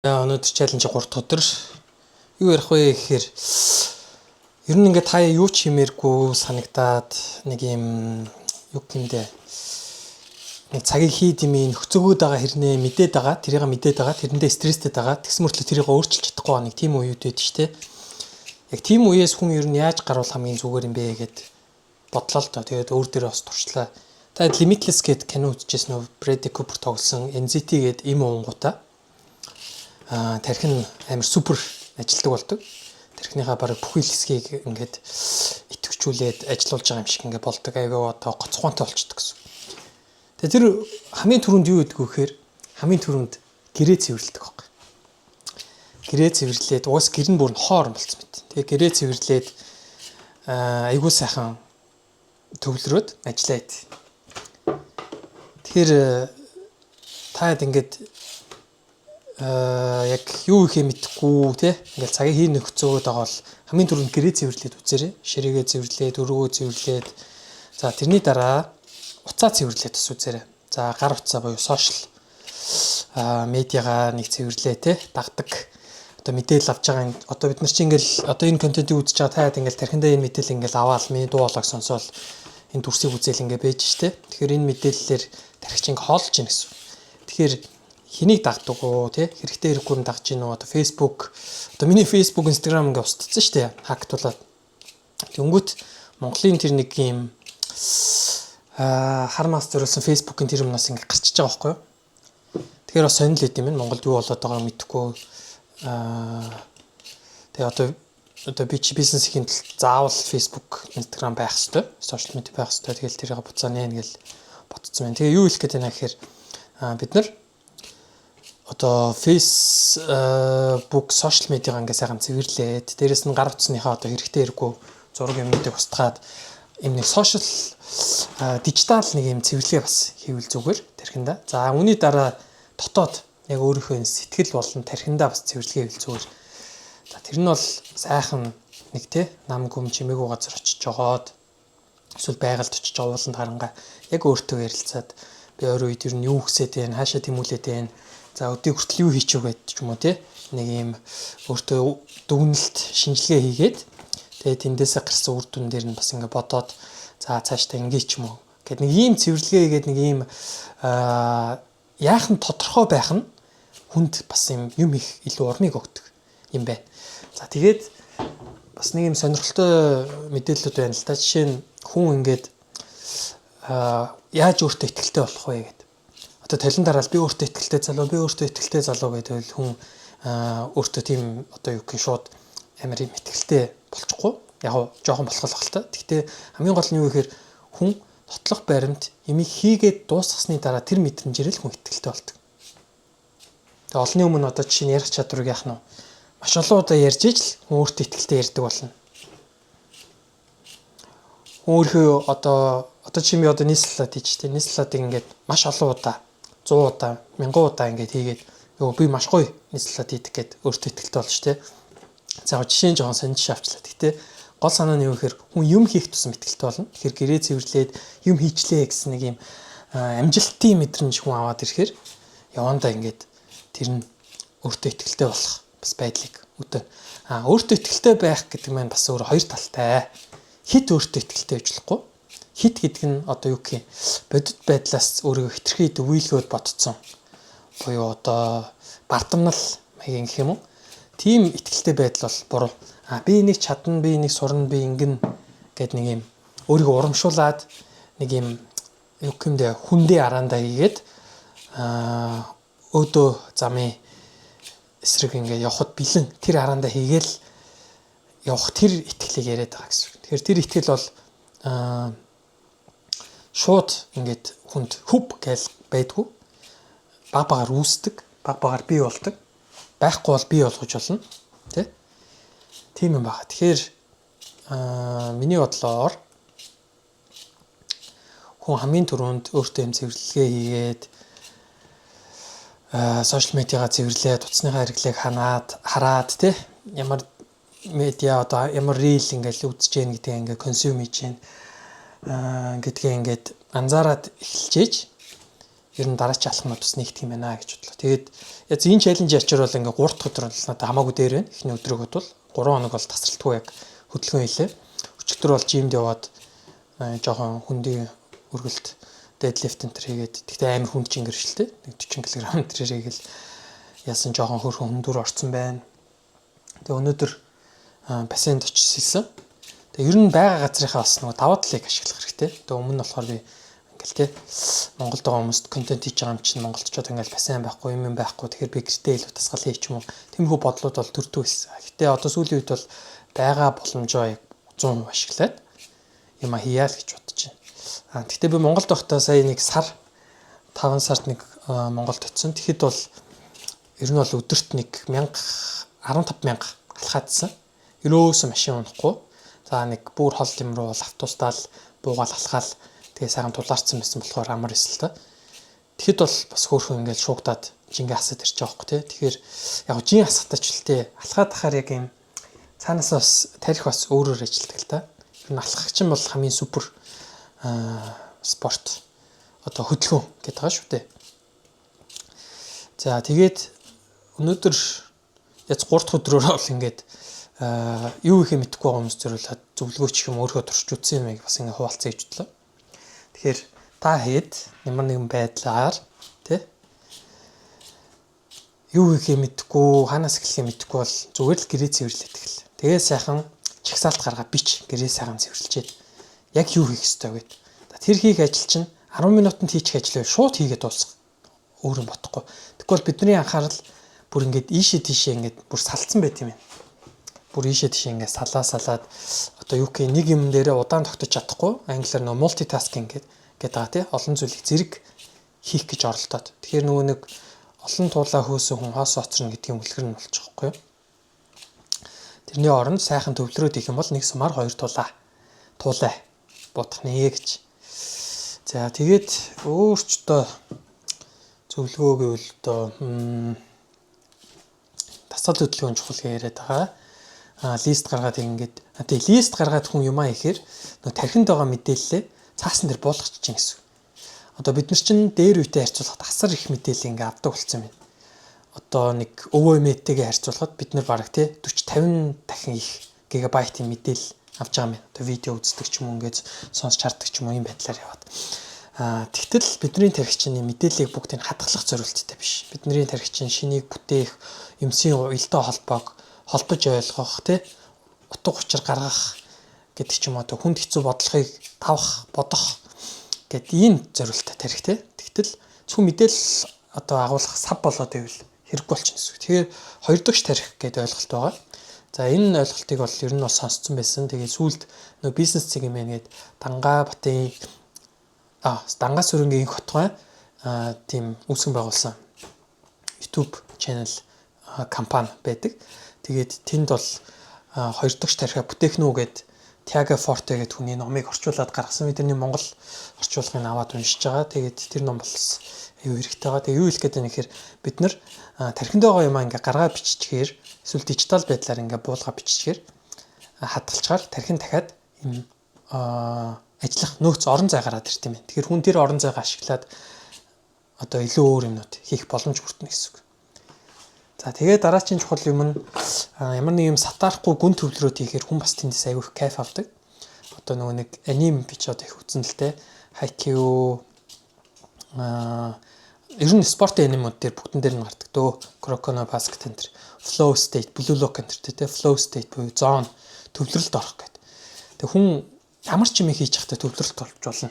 Өнөөдөр чаленж 3 дахь өдөр. Юу ярих вэ гэхээр ер нь ингээд хаяа юу ч хэмээргүй санагдаад нэг юм юу гэмдэ нэг цагийг хийд юм нөхцөгөөд байгаа хэрнээ мэдээд байгаа, тэрийг мэдээд байгаа, тэрэндээ стресстэй байгаа. Тэгс мөртлөө тэрийг өөрчилж чадахгүй байгаа нэг тийм үеуд байдаг шүү дээ. Яг тийм үеэс хүн ер нь яаж гарвал хамгийн зүгээр юм бэ гэд бодлоо л доо. Тэгээд өөр дээрээ бас туршлаа. Та Limitless гэд кино үзчихсэн үү? Bradley Cooper тоглосон NZT гэд им уунгуудаа тархин амар супер ажилтдаг болдог. Тархиныхаа бараг бүх хэлсгийг ингээд идэвхжүүлээд ажиллаулж байгаа юм шиг ингээд болдог. Айгаа одоо гоцхуунтай болчдөг гэсэн. Тэгээ тэр хамгийн түрүүнд юу гэдэг вэ гэхээр хамгийн түрүүнд гэрээ цэвэрлэдэг байхгүй. Гэрээ цэвэрлээд уус гэр нь бүр хоор болцсон мэт. Тэгээ гэрээ цэвэрлээд айгуу сайхан төвлөрөөд ажиллаад. Тэгэхээр таад ингээд яг юу ихэ мэдхгүй те ингээл цагийг хийн нөхцөөд байгаа бол хамгийн түрүүнд гэрээ цэвэрлээд үзээрэй. Ширээгээ цэвэрлээд, өрөөгөө цэвэрлээд за тэрний дараа уцаа цэвэрлээд бас үзээрэй. За гар утсаа буюу сошиал медиагаа нэг цэвэрлээ те дагдаг. Одоо мэдээлэл авч байгаа одоо бид нар чи ингээл одоо энэ контентыг үзэж байгаа таад ингээл тархиндаа энэ мэдээлэл ингээл аваал дуу хоолойг сонсоол энэ дүрсийг үзэл ингээ байж штэ. Тэгэхээр энэ мэдээллээр тархич ингээ хоолж ийн гэсэн. Тэгэхээр хэнийг дагдаг уу тий хэрэгтэй хэрэггүй нь дагж гин үү одоо Facebook одоо миний Facebook Instagram ингээ устдсан шүү дээ хактуулаад тэнгүүт Монголын тэр нэг юм хармаас зориулсан Facebook-ын тэр юмнаас ингээ гарчиж байгаа байхгүй юу тэгэхээр бас сонирхол өгд юм байна Монголд юу болоод байгааг мэдэхгүй тэгээ одоо би чи бизнес хийх тул заавал Facebook Instagram байх хэрэгтэй сошиал медиа байх хэрэгтэй тэгэл тэрийг буцаа нэ гэл ботцсон байна тэгээ юу хэлэх гээд байна гэхээр бид нар одоо Facebook сошиал медиагаа ингээ сайхан цэвэрлээд дээрэс нь гар утасныхаа одоо хэрэгтэй хэрэггүй зураг юмнуудыг устгаад юм нэг сошиал дижитал нэг юм цэвэрлэгээ бас хийвэл зүгээр тархинда. За үүний дараа дотоод яг өөрийнхөө сэтгэл болон тархиндаа бас цэвэрлэгээ хийвэл зүгээр. За тэр нь бол сайхан нэг те нам гүм чимээгүй газар очиж жогоод эсвэл байгальд очиж ууланд харангаа яг өөртөө ярилцаад би өөр үед ер нь юу хүсэж байна хаашаа тэмүүлээд байна. За өдөө хүртэл юу хийчих вэ ч юм уу те нэг юм өөртөө дүгнэлт шинжилгээ хийгээд тэгээд тэндээсээ гарсан үр дүн дээр нь бас ингээ бодоод за цаашдаа ингээ ч юм уу гэд нэг ийм цэвэрлэгээ хийгээд нэг ийм яахан тодорхой байх нь хүнд бас юм их илүү урмыг өгдөг юм байна. За тэгээд бас нэг юм сонирхолтой мэдээлэлүүд байна л да. Жишээ нь хүн ингээд яаж өөртөө ихтэй болох вэ гэдэг. Одоо талент дараал би өөртөө ихтэй залуу гэдэг хүн өөртөө тийм одоо юу гэх шууд амар юм ихтэй болчихгүй. Яг жоохон болох л та. Гэхдээ хамгийн гол нь юу гэхээр хүн нотлох баримт ямиг хийгээд дуусгасны дараа тэр мэдрэмжээр л хүн ихтэй болдог. Тэгээ олонний өмнө одоо жишээ нь ярих чадварыг яах нь маш олон удаа ярьж ижил хүн өөртөө ихтэй ярьдаг болно. Өөрөө одоо чими одоо нийслэлд хийжтэй. Нийслэлийг ингээд маш олон удаа 100 удаа 1000 удаа ингээд хийгээд би маш гоё нийслэлд хийдэг гэд өөртөө ихтэй болж штэ. За жишээ нь жоохон сонирч авчлаа. Гэтэ гол санаа нь юу гэхээр хүн юм хийх тусам ихтэй болно. Тэгэхээр гэрээ цэвэрлээд юм хийчлээ гэсэн нэг юм амжилтын мэдрэмж хүн аваад ирэхээр явандаа ингээд тэр нь өөртөө ихтэй болох бас байдлыг өдөө. Өөртөө ихтэй байх гэдэг маань бас өөр хоёр талтай. Хит өөртөө ихтэй байж болохгүй. Хит гэдэг нь одоо юу гэх юм бодит байдлаас өөрийгөө хитрхий дөвөөлгөөд бодцсон. Буюу одоо бардамнал маягийн гэх юм уу? Тийм ихтэй байдал бол буруу. Би энийг чадна, би энийг сурна, би ингэн гэд нэг юм өөрийгөө урамшуулад нэг юм юу гэмдэ хүндээ араандаа хийгээд өөдөө замын эсрэг ингээ явхад бэлэн тэр араандаа хийгээл явах тэр итгэлийг яриад байгаа гэсэн. Тэгэхээр тэр итгэл бол шууд ингээд хүнд хөв гээл байдгүй. Баг багаар үүсдэг, баг багаар бий болдог. Байхгүй бол бий болгож болно. Тэ? Тийм юм байна. Тэгэхээр миний бодлоор хүн хамгийн түрүүнд өөртөө юм цэвэрлэгээ хийгээд сошиал медиагаа цэвэрлээд утасныхаа хэрэглээг хараад тэ ямар медиа одоо ямар рил ингээл үзэж гэн гэдэг ингээ консюм хийж гэн гэдгээ ингээд анзаараад эхэлжээж ер нь дараагийн алхмууд бас нэгдэх юм байна гэж бодлоо. Тэгээд яз энэ чаленж ячаар бол ингээ 3 дахь өдөр бол надад хамаагүй дээр байна. Эхний өдрөөгд бол 3 хоног бол тасралтгүй яг хөдөлгөөн хийлээ. Өчигдөр бол жимд яваад жоохон хүндийн өргөлт deadlift энэ хийгээд тэгтээ амар хүнд чингэршэлтэй 40 кг тэрийг л яасан жоохон хөрхөн хүндүр орсон байна. Тэгээ өнөөдөр бассейнд очиж хийсэн. Тэгээ ер нь байгаа газрынхаа бас нөгөө даваа талыг ашиглах хэрэгтэй. Тэгээ өмнө нь болохоор би ингээл те Монголд байгаа хүмүүст контент хийж байгаа юм чинь монголчууд ингээл бассейн байхгүй юм байхгүй. Тэгэхээр би гэртээ илүү тасгал хийч юм уу. Тэмхүү бодлууд бол төрдөг байсан. Гэтэ одоо сүүлийн үед бол байгаа боломжоо 100% ашиглаад юм хийя л гэж бодож байна. Гэтэ би Монголд байхдаа сая нэг сар 5 сард нэг Монголд очисон. Тэгэхэд бол ер нь бол өдөрт нэг 15,000 алхаадсан. Ерөөсөө машин унахгүй. За нэг бүр хол юм руу бол автобустаа л буугаал алхаал тэгээ сайхан тулаарсан байсан болохоор амар эсэл та. Тэгэхэд бол бас хөөрхөн ингээл шуугдаад жингээ хасаад ирчих жоохгүй тий. Тэгэхээр яг жин хасахтач л тий. Алхаад ахаар яг юм цаанаас бас тарих бас өөрөөр ажилтдаг л та. Ер нь алхах чинь бол хамгийн супер спорт одоо хөдөлгөөн гэдэг байгаа шүү дээ. За тэгээд өнөөдөр яц 3 дахь өдрөөр бол ингээд юу их мэдэхгүй байгаа хүмүүс зөвлөлд зөвлөгөөч юм өөрөө турш үтсэн юм бас ингээд хуваалцъя гэж бодлоо. Тэгэхээр та хэд ямар нэгэн байдлаар тий юу их мэдэхгүй ханаас эхлэх мэдэхгүй бол зүгээр л гэрээ цэвэрлээд эхэл. Тэгээ сайхан чагсаалт гаргаа бич гэрээ сайхан цэвэрлчихэд яг юу хийх ёстой гэд. Тэр хийх ажил чинь 10 минутанд хийчих ажил байв шууд хийгээд дуусах. Өөрөө бодохгүй. Тэгвэл бидний анхаарал бүр ингээд ийшээ тийшээ ингээд бүр салцсан байт юм байна. Бүр ийшээ тийшээ ингээд салаад одоо юу гэх нэг юм дээрээ удаан тогтож чадахгүй англиар нөө multitasking гэдэг байгаа тий олон зүйлийг зэрэг хийх гэж оролдоод. Тэгэхээр нөгөө нэг олон туулаа хөөсөн хүн хоос оцорно гэдгийн үлгэр нь болчих واخгүй юу. Тэрний оронд сайхан төвлөрөөд их юм бол нэг сумаар 2 туулаа будах нэ гэж. За тэгээд өөрчдөө зөвлөгөө гэвэл одоо тасал хөдөлгөөн чухал яриад байгаа. Лист гаргаад ингээд тэгээ лист гаргаад хүн юмаа ихээр нөө тархинд байгаа мэдээлэлээ цаасан дээр буулгачих чинь гэсэн. Одоо бид нар чинь дээр үетэй харьцуулахад асар их мэдээлэл ингээд авдаг болсон байна. Одоо нэг өвөө эмээтэйгээ харьцуулахад бид нар бараг тий 40-50 дахин их гигабайтын мэдээлэл авч байгаа юм. Одоо видео үздэг ч юм уу ингээд сонсч хардаг ч юм уу юм байдлаар яваад. Тэгтэл бидний тархичны мэдээллийг бүгдийг хадгалах зорилттой биш. Бидний тархичин шинийг бүтээх, юмсын уялдаа холбож ойлгох, тий утга учир гаргах гэдэг ч юм уу хүнд хэцүү бодлогыг тавах, бодох гэдэг ийм зорилттой тархи тий. Тэгтэл зөвхөн мэдээлэл одоо агуулгах сав болоод ивэл хэрэггүй болчихно гэсэн. Тэгэхээр хоёр дахь тархи гэдэг ойлголт байгаа. За энэ ойлголтыг бол ер нь бол сонсцсон байсан. Тэгээд сүүлд нөө бизнес цэг юм гээд Дангаа сүрэнгийн хотгой тийм үүсгэн байгуулсан YouTube channel компани байдаг. Тэгээд тэнд бол хоёр дахь тархиа бүтээх нү гэд Tiago Forte гэдэг хүний номыг орчуулад гаргасан. Бидний Монгол орчуулгыг аваад уншиж байгаа. Тэгээд тэр ном бол аюу хэрэгтэй байгаа. Тэгээ юу хэлэх гээд байна гэхээр бид нар тархинд байгаа юм ингээ гаргаа биччихээр эсвэл дижитал байдлаар ингээ буулга биччихээр хадгалчаар тархин дахиад энэ ажиллах нөөц орон зай гараад ирт юм байна. Тэгэхээр хүн тэр орон зайгаа ашиглаад одоо илүү өөр юмнууд хийх боломж хүртэнэ гэсэн үг. За тэгээд дараагийн чухал юм нь ямар нэг юм сатаарахгүй гүн төвлөрөөд хийхээр хүн бас тэндээс аюу их кайф авдаг. Одоо нөгөө нэг аним би ч одоо их үзэн л те Haikyuu ер нь спортын анимууд дээр бүгдэн дээр нь гардаг дөө. Kuroko no Basket энэ flow state, blue lock энэ те flow state буюу zone төвлөрөлд орох гэдэг. Тэг хүн ямар ч юм хийж захтай төвлөрөлт болж болно.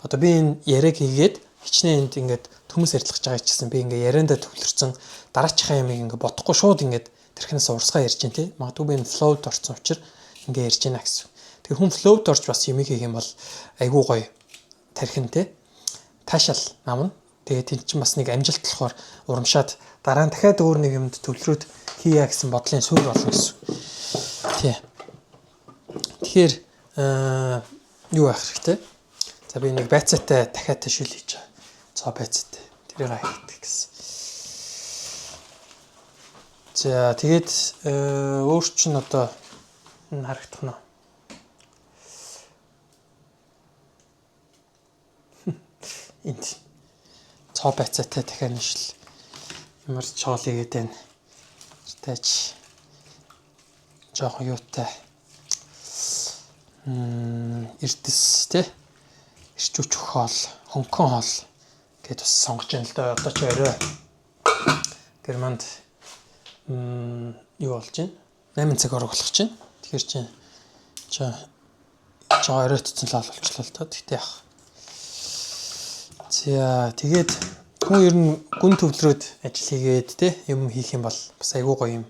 Одоо би энэ яриаг хийгээд хичнээн энд ингээд төмөс ярилцах байгаа ч гэсэн би ингээд яриандаа төвлөрсөн дараачихаа юм ингээд бодохгүй шууд ингээд тэрхнээс урсгаа ярьж дээ тий. Магадгүй би энэ flow-д орсон учраас ингээд ярьж байна гэсэн. Тэр хүн flow-д орж бас юм хийх юм бол айгүй гоё тархин тий. Таашаал амна. Тэгээд тэнд чинь бас нэг амжилт болохоор урамшаад дараа нь дахиад өөр нэг юмд төвлөрөөд хийя гэсэн бодлын суурь болно гэсэн. Тий. Тэгэхээр юу яах хэрэгтэй? За би нэг байцаатай дахиад ташил хийж байгаа. Цоо байцаатай. Тэрийг хийх гэсэн. За тэгээд өөр чинь одоо энэ харагдах нь. Энд цоо байцаатай дахиад нэшил ямар чоол игээд байна. Тэч жоохон юутай эрдэс те ирчүүч хоол, хонкон хоол гэдээ бас сонгож байна л да. Одоо ч орой германд юу болж байна? 8 цаг орох болох чинь. Тэгэхээр чи орой тцэн л болчихлоо л доо. Тэгтээ яах. За тэгээд хүн ер нь гүн төвлөрөөд ажил хийгээд те юм хийх юм бол бас айгүй гоё юм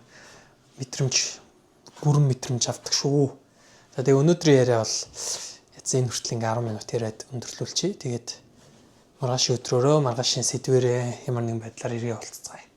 мэдрэмж бүрэн мэдрэмж авдаг шүү. За тэгээ өнөөдрийн яриа бол энэ хүртэл ингээ 10 минут яриад өндөрлүүлчихье. Тэгээд маргааш өдрөөрөө маргаашийн сэдвэрээ ямар нэгэн байдлаар ирээ болцгаая.